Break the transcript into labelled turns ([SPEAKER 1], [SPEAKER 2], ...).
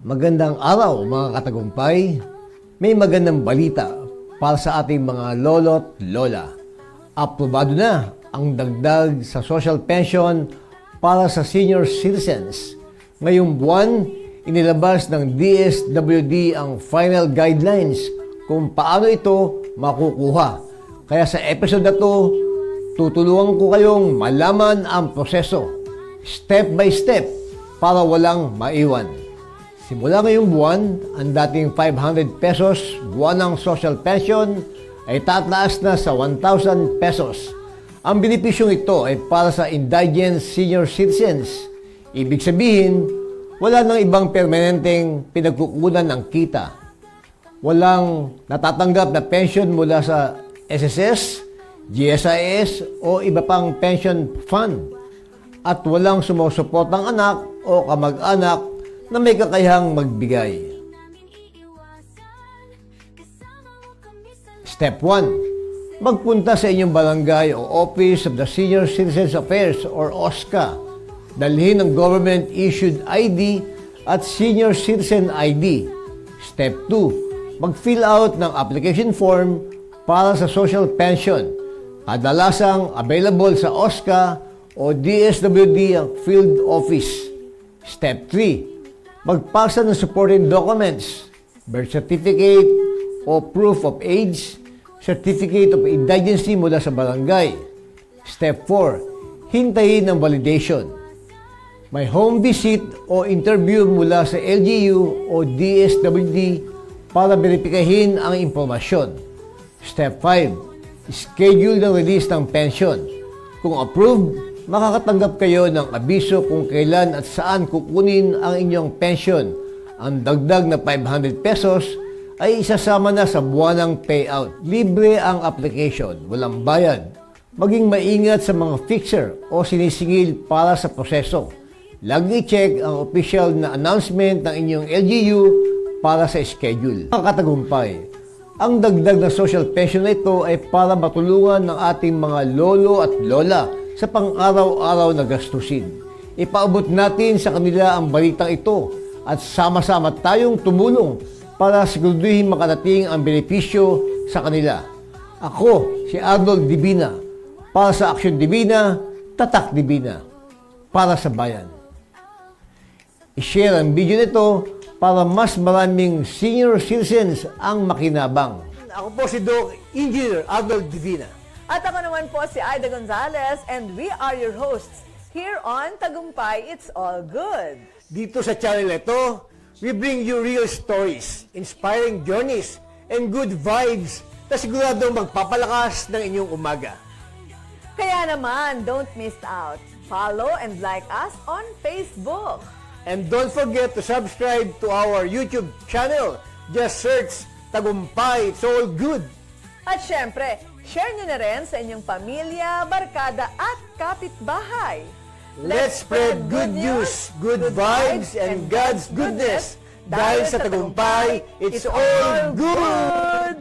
[SPEAKER 1] Magandang araw mga katagumpay. May magandang balita para sa ating mga lolo't lola. Aprobado na ang dagdag sa social pension para sa senior citizens. Ngayong buwan, inilabas ng DSWD ang final guidelines kung paano ito makukuha. Kaya sa episode na to, tutulungan ko kayong malaman ang proseso, step by step, para walang maiwan. Simula ngayong buwan, ang dating 500 pesos buwanang social pension ay tataas na sa 1,000 pesos. Ang benepisyong ito ay para sa indigent senior citizens. Ibig sabihin, wala nang ibang permanenteng pinagkukunan ng kita. Walang natatanggap na pension mula sa SSS, GSIS o iba pang pension fund. At walang sumusuportang anak o kamag-anak na may kakayahang magbigay. Step 1. Magpunta sa inyong barangay o Office of the Senior Citizens Affairs or OSCA. Dalhin ang government-issued ID at Senior Citizen ID. Step 2. Mag-fill out ng application form para sa social pension. Kadalasang available sa OSCA o DSWD ang field office. Step 3. Magpasa ng supporting documents, birth certificate o proof of age, certificate of indigency mula sa barangay. Step 4. Hintayin ang validation. May home visit o interview mula sa LGU o DSWD para beripikahin ang impormasyon. Step 5. Schedule ng release ng pension. Kung approved, makakatanggap kayo ng abiso kung kailan at saan kukunin ang inyong pension. Ang dagdag na 500 pesos ay isasama na sa buwanang payout. Libre ang application, walang bayad. Maging maingat sa mga fixer o sinisingil para sa proseso. Lagi check ang official na announcement ng inyong LGU para sa schedule. Mga katagumpay, ang dagdag na social pension na ito ay para matulungan ng ating mga lolo at lola sa pang-araw-araw na gastusin. Ipaabot natin sa kanila ang balitang ito at sama-sama tayong tumulong para siguraduhin makarating ang benepisyo sa kanila. Ako, si Arnold Divina, para sa Aksyon Divina, Tatak Divina, para sa bayan. I-share ang video nito para mas maraming senior citizens ang makinabang. Ako po si Doc Engineer Arnold Divina.
[SPEAKER 2] At ako naman po si Aida Gonzalez and we are your hosts here on Tagumpay It's All Good.
[SPEAKER 1] Dito sa channel ito, we bring you real stories, inspiring journeys, and good vibes na siguradong magpapalakas ng inyong umaga.
[SPEAKER 2] Kaya naman, don't miss out. Follow and like us on Facebook.
[SPEAKER 1] And don't forget to subscribe to our YouTube channel. Just search Tagumpay It's All Good.
[SPEAKER 2] At syempre, share nyo na rin sa inyong pamilya, barkada at kapitbahay.
[SPEAKER 1] Let's spread good news, good vibes, and God's goodness. Dahil sa Tagumpay, it's all good!